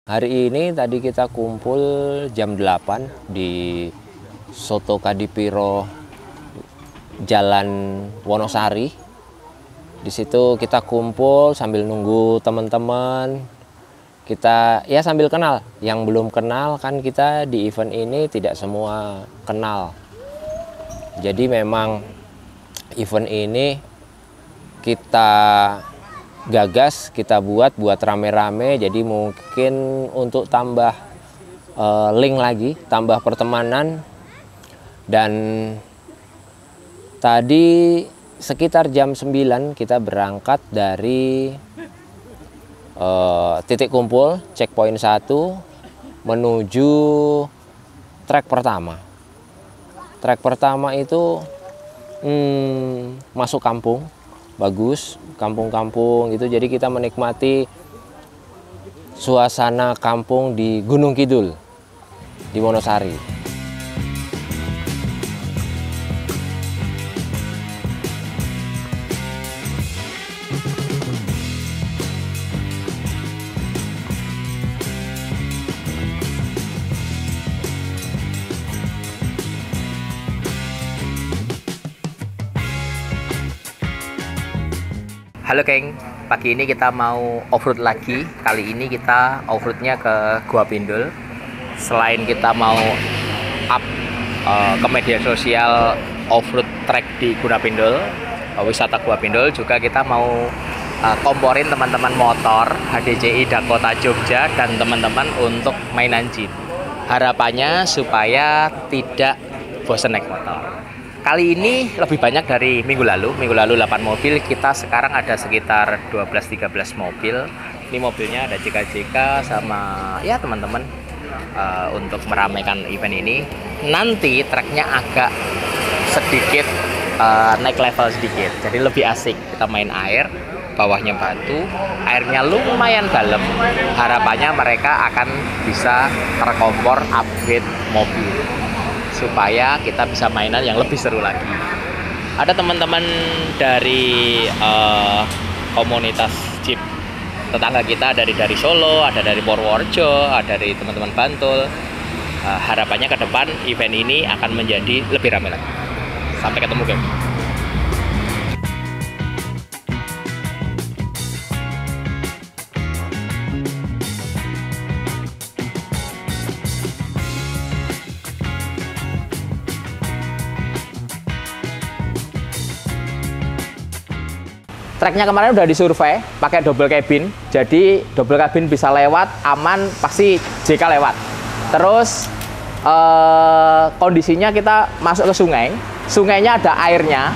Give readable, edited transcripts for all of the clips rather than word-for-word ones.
Hari ini tadi kita kumpul jam 8 di Soto Kadipiro Jalan Wonosari. Di situ kita kumpul sambil nunggu teman-teman. Kita ya sambil kenal. Yang belum kenal kan kita di event ini tidak semua kenal. Jadi memang event ini kita gagas, kita buat rame-rame, jadi mungkin untuk tambah link lagi, tambah pertemanan. Dan tadi sekitar jam 9 kita berangkat dari titik kumpul checkpoint 1 menuju trek pertama. Trek pertama itu masuk kampung, bagus, kampung-kampung gitu. Jadi kita menikmati suasana kampung di Gunung Kidul, di Wonosari. Halo geng, pagi ini kita mau off-road lagi. Kali ini kita off-roadnya ke Gua Pindul. Selain kita mau up ke media sosial off-road trek di Gua Pindul, wisata Gua Pindul, juga kita mau komporin teman-teman motor HDCI Dakota Jogja dan teman-teman untuk mainan Jeep. Harapannya supaya tidak bosan naik motor. Kali ini lebih banyak dari minggu lalu. Minggu lalu 8 mobil, kita sekarang ada sekitar 12-13 mobil. Ini mobilnya ada JK sama ya teman-teman untuk meramaikan event ini. Nanti treknya agak sedikit naik level sedikit, jadi lebih asik. Kita main air, bawahnya batu, airnya lumayan dalam. Harapannya mereka akan bisa terkompor upgrade mobil supaya kita bisa mainan yang lebih seru lagi. Ada teman-teman dari komunitas Jeep tetangga kita, dari Solo, ada dari Purworejo, ada dari teman-teman Bantul. Harapannya ke depan event ini akan menjadi lebih ramai lagi. Sampai ketemu geng. Treknya kemarin udah disurvei pakai double cabin, jadi double cabin bisa lewat aman, pasti JK lewat. Terus kondisinya kita masuk ke sungai, sungainya ada airnya,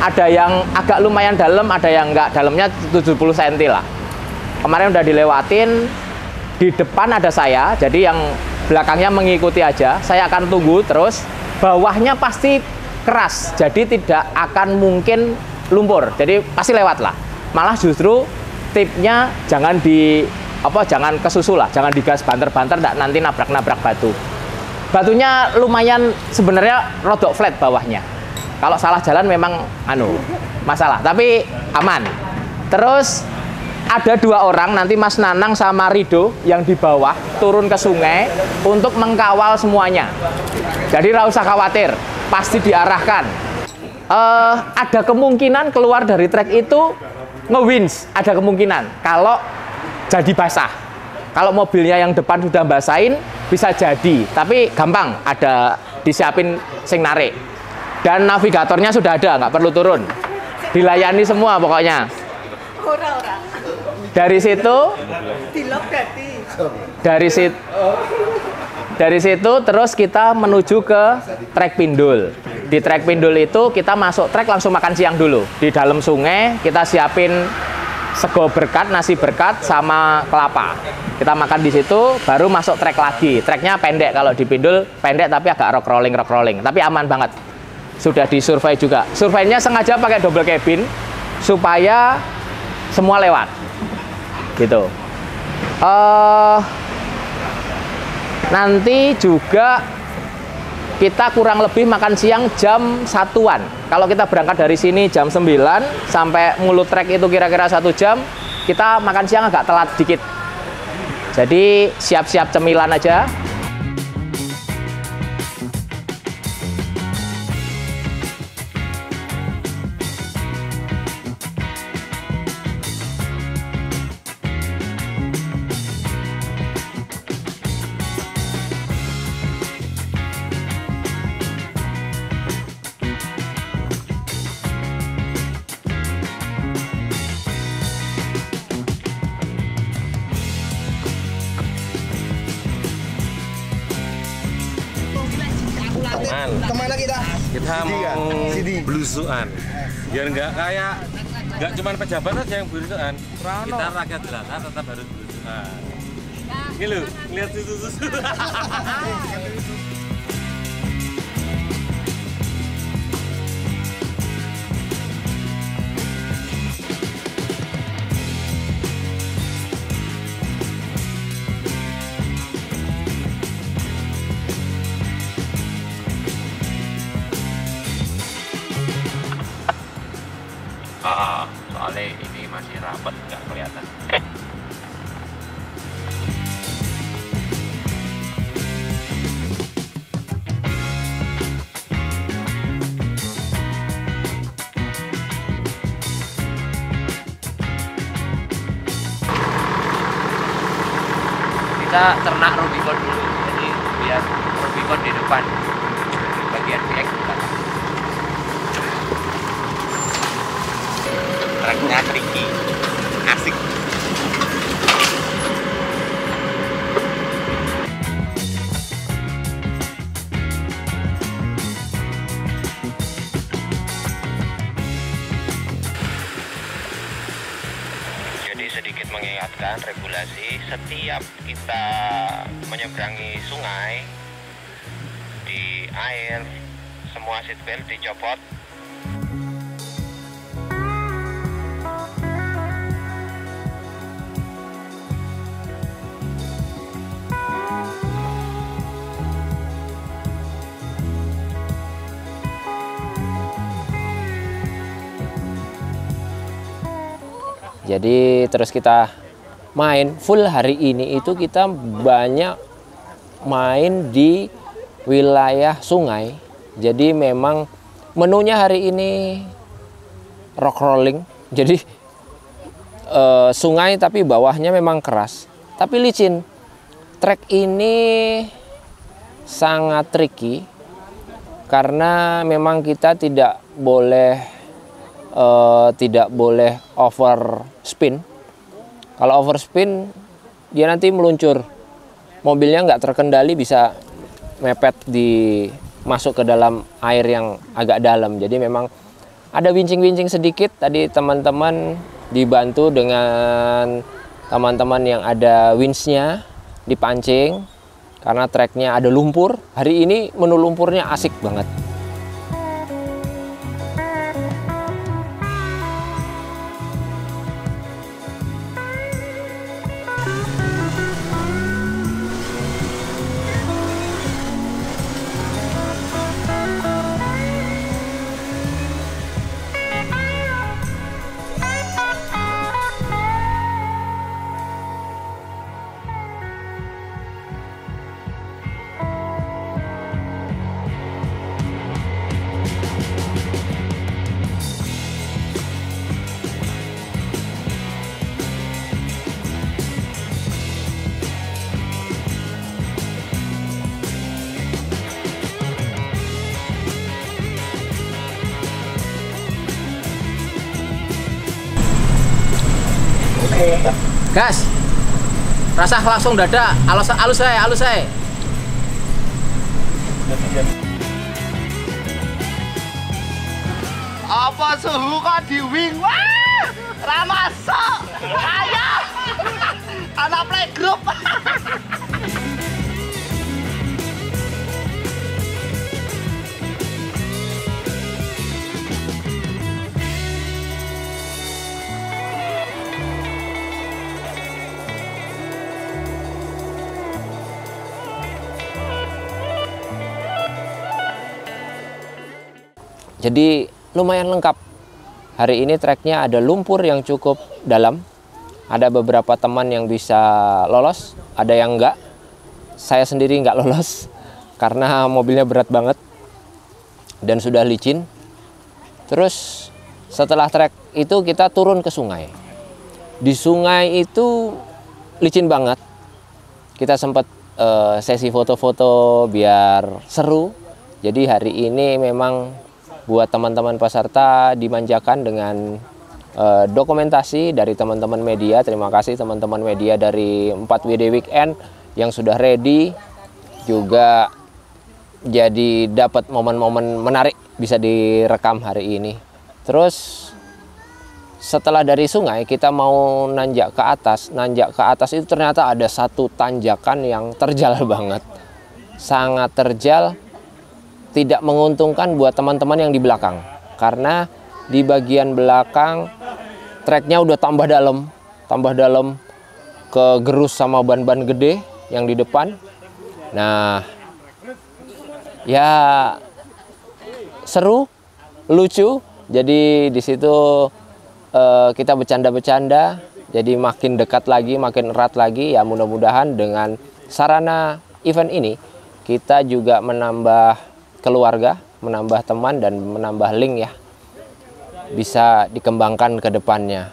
ada yang agak lumayan dalam, ada yang enggak, dalamnya 70 cm lah. Kemarin udah dilewatin. Di depan ada saya, jadi yang belakangnya mengikuti aja. Saya akan tunggu terus. Bawahnya pasti keras, jadi tidak akan mungkin lumpur, jadi pasti lewat lah. Malah justru tipnya jangan jangan kesusu lah, jangan digas banter-banter, nanti nabrak-nabrak batu. Batunya lumayan sebenarnya rodok flat bawahnya. Kalau salah jalan memang masalah, tapi aman. Terus ada 2 orang, nanti Mas Nanang sama Rido yang di bawah turun ke sungai untuk mengkawal semuanya. Jadi nggak usah khawatir, pasti diarahkan. Ada kemungkinan keluar dari trek itu nge-winch, ada kemungkinan kalau jadi basah. Kalau mobilnya yang depan sudah basahin bisa jadi, tapi gampang, ada disiapin sing narik. Dan navigatornya sudah ada, nggak perlu turun, dilayani semua pokoknya. Dari situ terus kita menuju ke trek Pindul. Di trek Pindul itu kita masuk trek langsung makan siang dulu. Di dalam sungai kita siapin sego berkat, nasi berkat sama kelapa. Kita makan di situ, baru masuk trek lagi. Treknya pendek, kalau di Pindul pendek tapi agak rock rolling, tapi aman banget. Sudah disurvei juga. Surveinya sengaja pakai double cabin supaya semua lewat. Gitu. Nanti juga kita kurang lebih makan siang jam 1-an. Kalau kita berangkat dari sini jam 9 sampai mulut trek itu kira-kira 1 jam, kita makan siang agak telat dikit. Jadi siap-siap cemilan aja. Kemana kita? Kita mau belusuan. Biar nggak cuma pejabat aja yang belusuan. Kita rakyat jelata tetap harus belusuan. Ini loh, lihat susu-susu. Soalnya ini masih rapat, nggak kelihatan. Kita ternak Rubicon dulu, jadi lihat Rubicon di depan, bagian VX belakang. Treknya tricky, asik. Jadi sedikit mengingatkan regulasi, setiap kita menyeberangi sungai di air, semua seatbelt dicopot. Jadi terus kita main full hari ini itu kita banyak main di wilayah sungai. Jadi memang menunya hari ini rock rolling. Jadi sungai tapi bawahnya memang keras, tapi licin. Trek ini sangat tricky karena memang kita tidak boleh over spin. Kalau over spin dia nanti meluncur, mobilnya nggak terkendali, bisa mepet masuk ke dalam air yang agak dalam. Jadi memang ada wincing-wincing sedikit. Tadi teman-teman dibantu dengan teman-teman yang ada winch-nya, dipancing karena treknya ada lumpur. Hari ini menu lumpurnya asik banget. Gas, rasa langsung dada, halus saya. Apa suhu kok di wing? Wah, ramasa, ayo, anak playgroup. Jadi lumayan lengkap. Hari ini treknya ada lumpur yang cukup dalam, Ada beberapa teman yang bisa lolos, ada yang enggak. Saya sendiri enggak lolos karena mobilnya berat banget dan sudah licin. Terus setelah trek itu kita turun ke sungai. Di sungai itu licin banget. Kita sempat sesi foto-foto biar seru. Jadi hari ini memang buat teman-teman peserta dimanjakan dengan dokumentasi dari teman-teman media. Terima kasih teman-teman media dari 4WD Weekend yang sudah ready, juga jadi dapat momen-momen menarik bisa direkam hari ini. Terus setelah dari sungai kita mau nanjak ke atas itu ternyata ada satu tanjakan yang terjal banget, sangat terjal, tidak menguntungkan buat teman-teman yang di belakang karena di bagian belakang treknya udah tambah dalam ke gerus sama ban-ban gede yang di depan. Nah, ya seru, lucu. Jadi di situ kita bercanda-bercanda, jadi makin dekat lagi, makin erat lagi. Ya mudah-mudahan dengan sarana event ini kita juga menambah keluarga, menambah teman dan menambah link ya. Bisa dikembangkan ke depannya.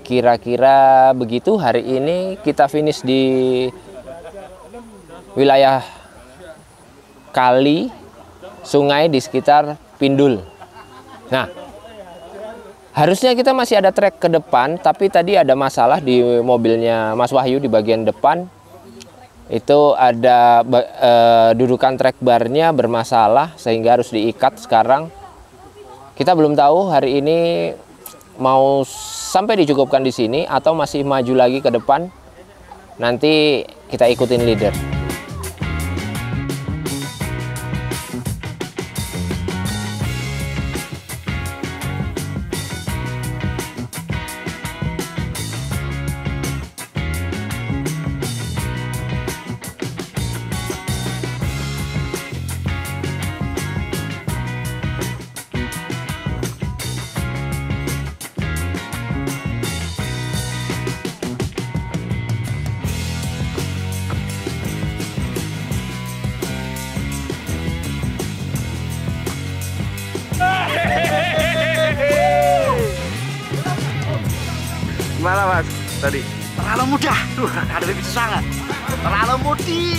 Kira-kira begitu. Hari ini kita finish di wilayah kali sungai di sekitar Pindul. Nah, harusnya kita masih ada trek ke depan, tapi tadi ada masalah di mobilnya Mas Wahyu di bagian depan. Itu ada dudukan trek barnya bermasalah sehingga harus diikat sekarang. Kita belum tahu hari ini mau sampai dicukupkan di sini atau masih maju lagi ke depan. Nanti kita ikutin leader. Gimana Mas tadi? Terlalu mudah. Ada lebih sangat. Terlalu mudi.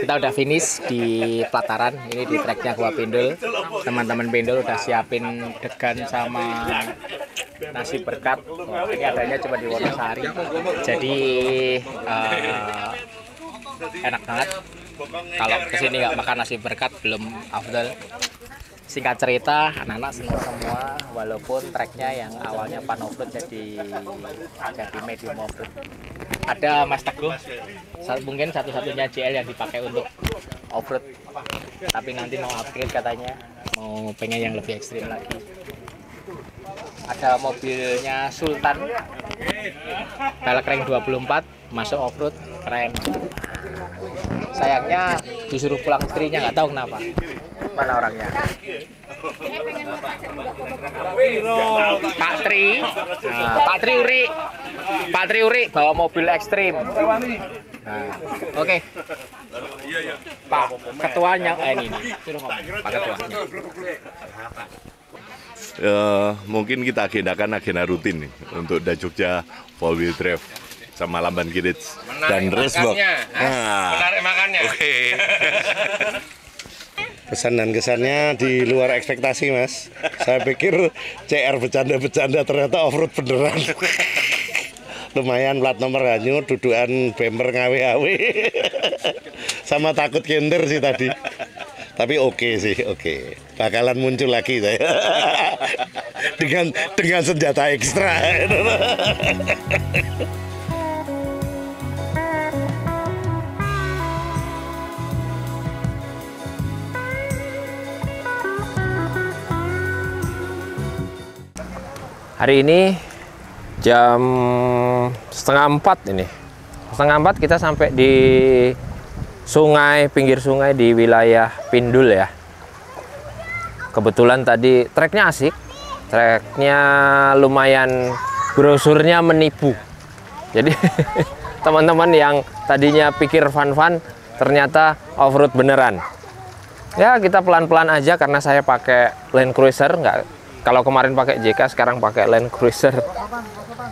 Kita udah finish di pelataran, ini di treknya Gua Pindul. Teman-teman Pindul udah siapin degan sama nasi berkat. Ini adanya cuma di Wonosari. Jadi enak banget. Kalau kesini nggak makan nasi berkat belum afdal. Singkat cerita, anak-anak senang semua, walaupun treknya yang awalnya pan off-road jadi medium off-road. Ada Mas Teguh, mungkin satu-satunya JL yang dipakai untuk off-road, tapi nanti mau upgrade katanya, mau pengen yang lebih ekstrim lagi. Ada mobilnya Sultan, velg ring 24, masuk off-road, keren. Sayangnya disuruh pulang istrinya, nggak tahu kenapa. Mana orangnya? Pak Tri, Pak Tri Uri bawa mobil ekstrim. Nah, oke. Pak Ketuanya ini, suruh ngomong. Pak Ketuanya. Mungkin kita agendakan agenda rutin nih untuk Da Jogja Four Wheel Drive sama Lamban Kids dan Racebox. Menarik makannya. Oke. Kesan dan kesannya di luar ekspektasi, Mas. Saya pikir CR bercanda-bercanda, ternyata off-road beneran. Lumayan, plat nomor hanyut, dudukan bemper ngawe-ngawe. Sama takut gender sih tadi. Tapi oke sih, oke. Bakalan muncul lagi saya. dengan senjata ekstra. Hari ini jam 3:30 ini. 3:30 kita sampai di sungai, pinggir sungai di wilayah Pindul ya. Kebetulan tadi treknya asik. Treknya lumayan, brosurnya menipu. Jadi teman-teman yang tadinya pikir fun-fun ternyata off-road beneran. Ya kita pelan-pelan aja karena saya pakai Land Cruiser, kalau kemarin pakai JK, sekarang pakai Land Cruiser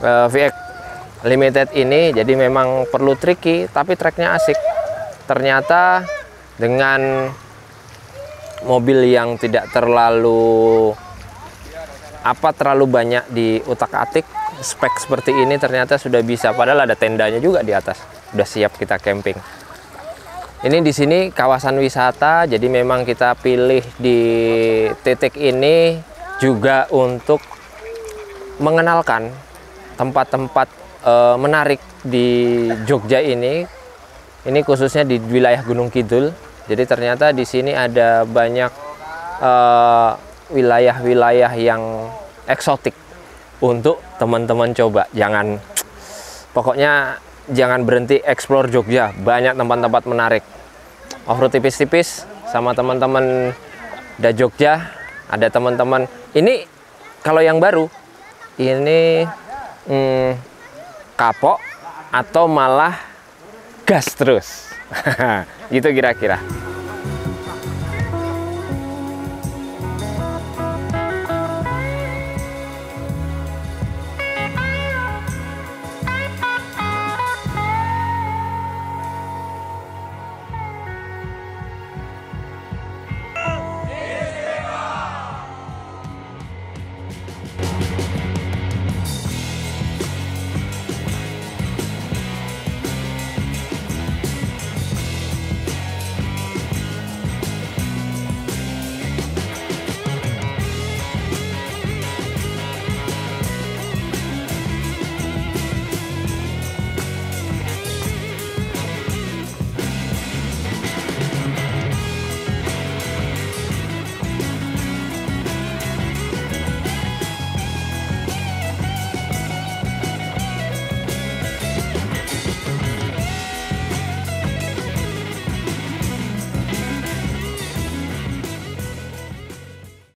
VX Limited ini, jadi memang perlu tricky, tapi treknya asik. Ternyata dengan mobil yang tidak terlalu banyak di utak-atik, spek seperti ini ternyata sudah bisa. Padahal ada tendanya juga di atas, sudah siap kita camping. Ini di sini kawasan wisata, jadi memang kita pilih di titik ini juga untuk mengenalkan tempat-tempat menarik di Jogja ini khususnya di wilayah Gunung Kidul. Jadi ternyata di sini ada banyak wilayah-wilayah yang eksotik untuk teman-teman coba. Pokoknya jangan berhenti explore Jogja, banyak tempat-tempat menarik. Off-road tipis-tipis sama teman-teman da Jogja. Ada teman-teman, ini kalau yang baru, ini kapok atau malah gas terus. Gitu kira-kira.